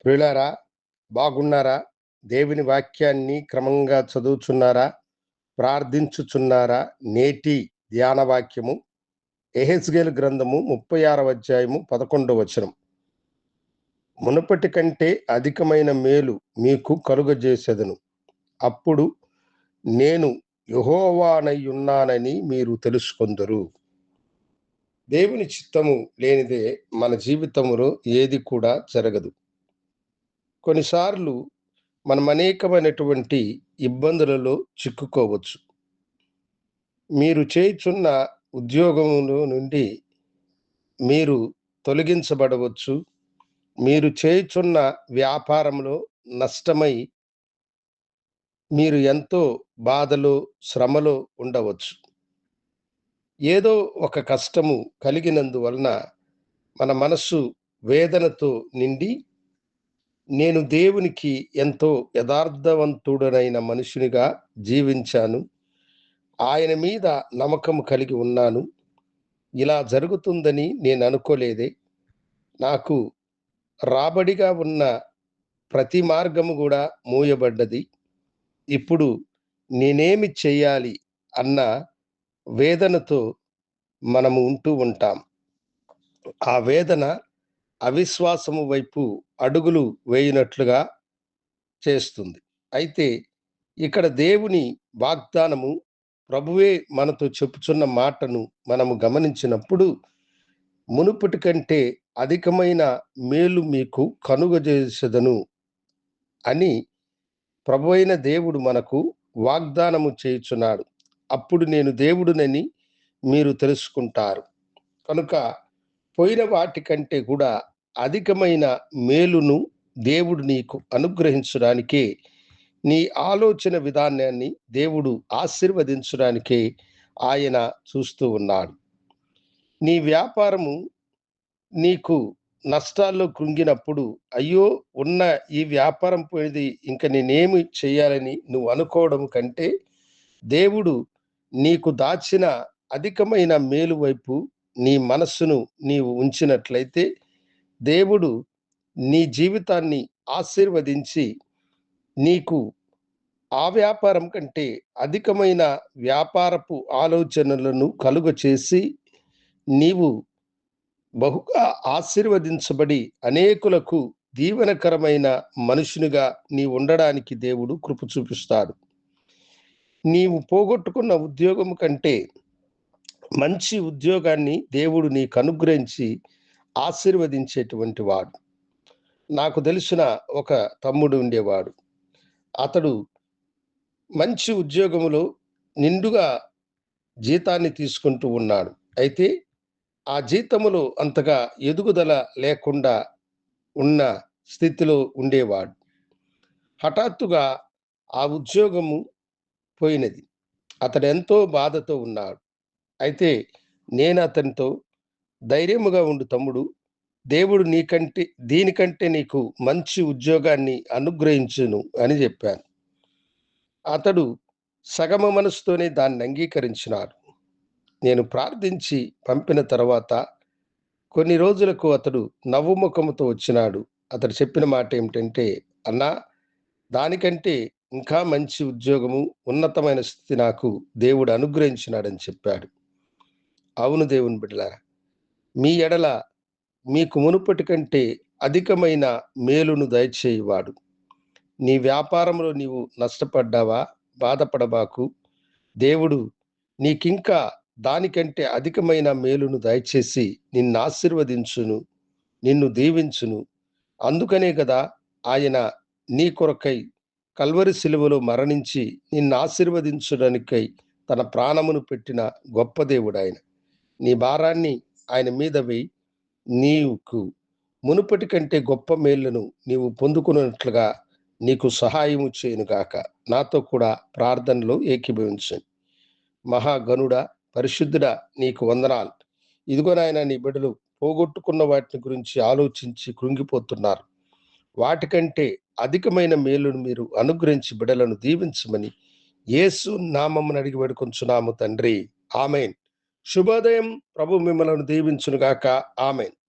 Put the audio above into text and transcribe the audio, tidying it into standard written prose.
ప్రియులారా, బాగున్నారా? దేవుని వాక్యాన్ని క్రమంగా చదువుచున్నారా? ప్రార్థించుచున్నారా? నేటి ధ్యాన వాక్యము యెహెజ్కేలు గ్రంథము 36వ అధ్యాయము 11వ వచనం. మునుపటి కంటే అధికమైన మేలు మీకు కలుగజేసెదను. అప్పుడు నేను యెహోవానయ్యున్నానని మీరు తెలుసుకొందురు. దేవుని చిత్తము లేనిదే మన జీవితములో ఏది కూడా జరగదు. కొన్నిసార్లు మనం అనేకమైనటువంటి ఇబ్బందులలో చిక్కుకోవచ్చు. మీరు చేయుచున్న ఉద్యోగములో నుండి మీరు తొలగించబడవచ్చు. మీరు చేయుచున్న వ్యాపారంలో నష్టమై మీరు ఎంతో బాధలో, శ్రమలో ఉండవచ్చు. ఏదో ఒక కష్టము కలిగినందువలన మన మనస్సు వేదనతో నిండి నేను దేవునికి ఎంతో యథార్థవంతుడనైన మనుషునిగా జీవించాను. ఆయన మీద నమ్మకం కలిగి ఉన్నాను. ఇలా జరుగుతుందని నేను అనుకోలేదే. నాకు రాబడిగా ఉన్న ప్రతి మార్గము కూడా మూయబడ్డది. ఇప్పుడు నేనేమి చెయ్యాలి అన్న వేదనతో మనము ఉంటూ ఉంటాం. ఆ వేదన అవిశ్వాసము వైపు అడుగులు వేయునట్లుగా చేస్తుంది. అయితే ఇక్కడ దేవుని వాగ్దానము, ప్రభువే మనతో చెప్పుచున్న మాటను మనము గమనించినప్పుడు, మునుపటి కంటే అధికమైన మేలు మీకు కలుగజేసెదను అని ప్రభువైన దేవుడు మనకు వాగ్దానము చేయుచున్నాడు. అప్పుడు నేను దేవుడునని మీరు తెలుసుకుంటారు. కనుక పోయిన వాటి కంటే కూడా అధికమైన మేలును దేవుడు నీకు అనుగ్రహించడానికే, నీ ఆలోచన విధానాన్ని దేవుడు ఆశీర్వదించడానికే ఆయన చూస్తూ ఉన్నాడు. నీ వ్యాపారము నీకు నష్టాల్లో కృంగినప్పుడు, అయ్యో ఉన్న ఈ వ్యాపారం పోయింది, ఇంక నేనేమి చేయాలని నువ్వు అనుకోవడం కంటే, దేవుడు నీకు దాచిన అధికమైన మేలు వైపు నీ మనస్సును నీవు ఉంచినట్లయితే, దేవుడు నీ జీవితాన్ని ఆశీర్వదించి నీకు ఆ వ్యాపారం కంటే అధికమైన వ్యాపారపు ఆలోచనలను కలుగచేసి నీవు బహుగా ఆశీర్వదించబడి అనేకులకు దీవెనకరమైన మనుషునిగా నీ ఉండడానికి దేవుడు కృప చూపిస్తాడు. నీవు పోగొట్టుకున్న ఉద్యోగం కంటే మంచి ఉద్యోగాన్ని దేవుడు నీకు అనుగ్రహించి ఆశీర్వదించేటువంటి వాడు. నాకు తెలిసిన ఒక తమ్ముడు ఉండేవాడు. అతడు మంచి ఉద్యోగములో నిండుగా జీతాన్ని తీసుకుంటూ ఉన్నాడు. అయితే ఆ జీతములో అంతగా ఎదుగుదల లేకుండా ఉన్న స్థితిలో ఉండేవాడు. హఠాత్తుగా ఆ ఉద్యోగము పోయినది. అతడెంతో బాధతో ఉన్నాడు. అయితే నేను అతనితో ధైర్యముగా ఉండు తమ్ముడు, దేవుడు దీనికంటే నీకు మంచి ఉద్యోగాన్ని అనుగ్రహించును అని చెప్పాను. అతడు సగమ మనసుతోనే దాన్ని అంగీకరించినాడు. నేను ప్రార్థించి పంపిన తర్వాత కొన్ని రోజులకు అతడు నవ్వుముఖముతో వచ్చినాడు. అతడు చెప్పిన మాట ఏమిటంటే, అన్నా, దానికంటే ఇంకా మంచి ఉద్యోగము, ఉన్నతమైన స్థితి నాకు దేవుడు అనుగ్రహించినాడని చెప్పాడు. అవును దేవుని బిడ్డలారా, మీ ఎడల మీకు మునుపటి కంటే అధికమైన మేలును దయచేయువాడు. నీ వ్యాపారంలో నీవు నష్టపడ్డావా? బాధపడబాకు. దేవుడు నీకింకా దానికంటే అధికమైన మేలును దయచేసి నిన్ను ఆశీర్వదించును, నిన్ను దీవించును. అందుకనే కదా ఆయన నీ కొరకై కల్వరి శిలువలో మరణించి నిన్ను ఆశీర్వదించడానికై తన ప్రాణమును పెట్టిన గొప్ప దేవుడు ఆయన. నీ భారాన్ని ఆయన మీద వేయి. నీకు మునుపటి కంటే గొప్ప మేలును నీవు పొందుకున్నట్లుగా నీకు సహాయము చేయనుగాక. నాతో కూడా ప్రార్థనలో ఏకీభవించండి. మహాగణుడా, పరిశుద్ధుడా, నీకు వందనాలు. ఇదిగో నాయన, నీ బిడ్డలు పోగొట్టుకున్న వాటిని గురించి ఆలోచించి కృంగిపోతున్నారు. వాటికంటే అధికమైన మేలును మీరు అనుగ్రహించి బిడ్డలను దీవించమని యేసు నామమున అడిగి వేడుకొంచున్నాము తండ్రి. ఆమేన్. శుభోదయం. ప్రభు మిమ్మలను దీవించునుగాక. ఆమేన్.